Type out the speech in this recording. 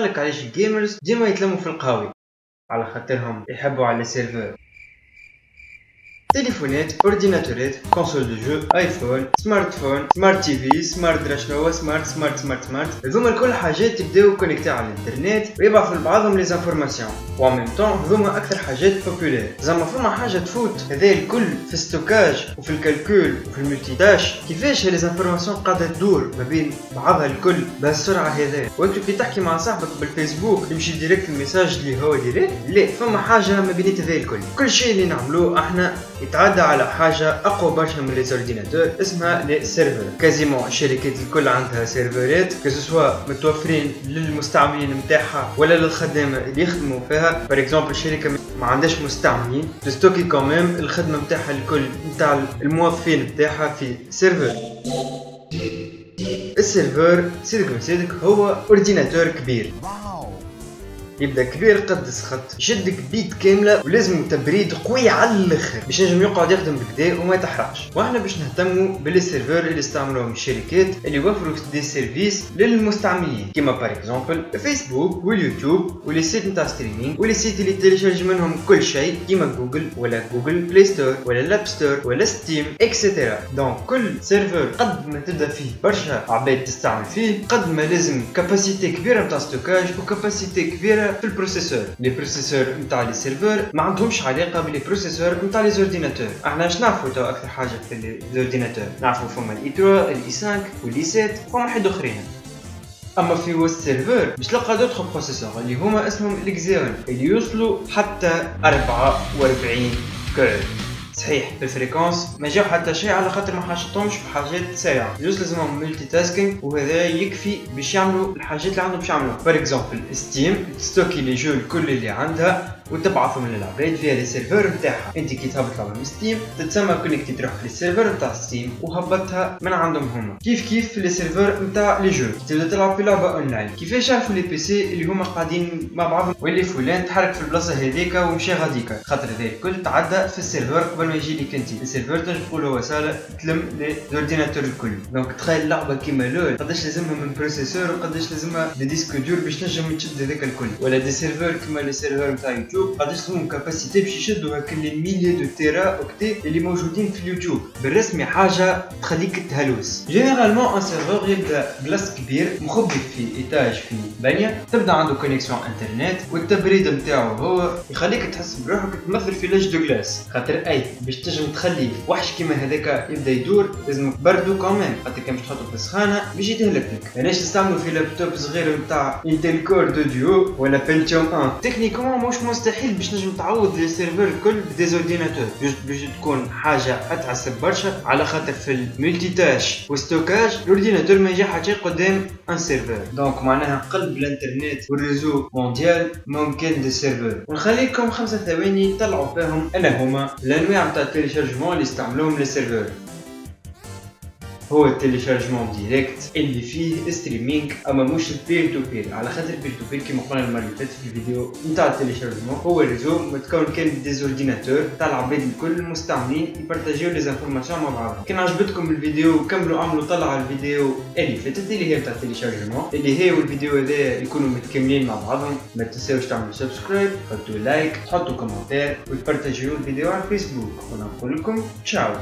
قالك علاش الجيمرز ديما يتلموا في القهاوي؟ على خاطرهم يحبوا على السيرفر. تليفونات، اورديناتورات، كونسول دو جو، ايفون، سمارت فون، سمارت تي في، سمارت دراشنوا، سمارت هذوما الكل حاجات يبداو كونيكتي على الانترنت ويبعثوا لبعضهم لي زانفورماسيون، و ان ميم طون هذوما اكثر حاجات بوبولير. زعما فما حاجه تفوت هذا الكل في الستوكاج وفي الكالكول وفي الملتي تاش. كيفاش هذه زانفورماسيون قاعده تدور ما بين بعضها الكل بهالسرعه هذه؟ وقت كي تحكي مع صاحبك بالفيسبوك يمشي ديريكت الميساج اللي هو ديريكت، لا فما حاجه ما بين هذا الكل. كل شيء اللي نعملوه احنا يتعدى على حاجه اقوى برشا من لي اورديناتور اسمها لي سيرفر. كازيمون الشركات الكل عندها سيرفرات كسوا متوفرين للمستعملين نتاعها ولا للخدامه اللي يخدموا فيها. بار اكزومبل شركه ما عندهاش مستعملين تستوكي كوميم الخدمه نتاعها الكل نتاع الموظفين نتاعها في سيرفر. السيرفر صدق هو اورديناتور كبير، يبدا كبير قد سخط، يشدك بيت كامله ولازم تبريد قوي على الاخر باش ينجم يقعد يخدم بكدا وما يتحرقش. واحنا باش نهتموا بالسيرفر اللي استعملوهم الشركات اللي يوفروا دي سيرفيس للمستعملين كيما بار اكزومبل فيسبوك واليوتيوب ولي سيت نتاع ستريمينغ ولي سيت اللي تيليشارج منهم كل شيء كيما جوجل ولا جوجل بلاي ستور ولا الاب ستور ولا ستيم اكسيتيرا. دونك كل سيرفر قد ما تبدا فيه برشا عباد تستعمل فيه قد ما لازم كاباسيتي كبيره نتاع ستوكاج وكاباسيتي كبيره في البروسيسور. لي بروسيسور نتاع لي سيرفر ما عندهمش علاقه باللي بروسيسور نتاع لي اورديناتور. احنا اش نعرفوا تو اكثر حاجه في لي اورديناتور؟ نعرفوا فما الاي 3 الاي 5 والاي 7 وفما حد اخرين. اما في وسط السيرفر باش تلقى دوطخ بروسيسور اللي هما اسمهم الاكزيون اللي يوصلوا حتى 44 كيرف. صحيح بالفريكونس ما جاو حتى شيء على خاطر ما حاجتهمش في حاجات سريعه، جوست لازمهم ملتي تاسكينغ وهذا يكفي باش يعملوا الحاجات اللي عندهم باش يعملوها. بار اكزومبل ستيم تستوكي لي جو الكل اللي عندها وتبعثهم للعباد فيها لي سيرفر نتاعها. انت كي تهبط لعبه من ستيم تتسمى كونيكتي تروح للسيرفر نتاع ستيم وهبطها من عندهم هما. كيف في لي سيرفر نتاع لي جو تبدا تلعب في لعبه اونلاين. كيفاش يعرفوا لي بي سي اللي هما قاعدين مع بعضهم واللي فلان تحرك في البلاصه هذيك ومشى غاديكا؟ خاطر هذا الكل تعدى في السيرفر قبل ما يجي لك انت. السيرفر تنجم تقول هو ساله تلم لي اورديناتور الكل. دونك تخيل لعبه كيما لول قداش لازمها من بروسيسور وقداش لازمها دي ديسك دور باش تنجم تشد هذاك الكل. ولا دي سيرفر كيما لي سيرفر نتاع يوتيوب قداش لازمهم كاباسيتي باش يشدوا هاك لي ميليي دو تيرا اوكتي اللي موجودين في اليوتيوب. بالرسمي حاجه تخليك تهلوس. جينيرالمون ان سيرفر يبدا بلاص كبير مخبي في ايتاج في بانيه، تبدا عنده كونيكسيون انترنت والتبريد نتاعو هو يخليك تحس بروحك تمثل في لاج دو غلاس. خاطر اي باش تنجم تخلي وحش كيما هذاك يبدا يدور لازم تبردو كوميم، خاطر كان باش تحطو في السخانه باش يتهلك لك. علاش تستعملوا في لابتوب صغير نتاع انتل كور دو ديو ولا بنتيوم 1؟ تكنيكومون مش مستحيل باش نجم تعوض لي سيرفر الكل بدي اورديناتور، جوست باش تكون حاجه اتعسب برشا على خاطر في الملتي تاش وستوكاج الاورديناتور ما يجي حاجه قدام ان سيرفر. دونك معناها قلب الانترنت والريزو مونديال ممكن دي سيرفر. ونخليكم 5 ثواني طلعوا فيهم انا هما الانواع نتاع التيليشارجمون اللي يستعملوهم لي سيرفر. هو التيليشارجمون ديريكت اللي فيه ستريمينغ اما مش البير تو بير، على خاطر البير تو بير كيما قلنا المره اللي فاتت في الفيديو نتاع التيليشارجمون هو الريزو متكون كان دي اورديناتور تاع العباد الكل المستعملين يبارطاجيو لي زانفورماسيون مع بعضهم. كان عجبتكم الفيديو كملوا اعملوا طلع الفيديو اللي فاتت اللي هي نتاع التيليشارجمون اللي هي والفيديو هذا يكونوا متكاملين مع بعضهم. ما تنساوش تعملوا سبسكرايب، تحطوا لايك، تحطوا كومنتير وتبارطاجيو الفيديو على الفيسبوك. ونقول لكم تشاو.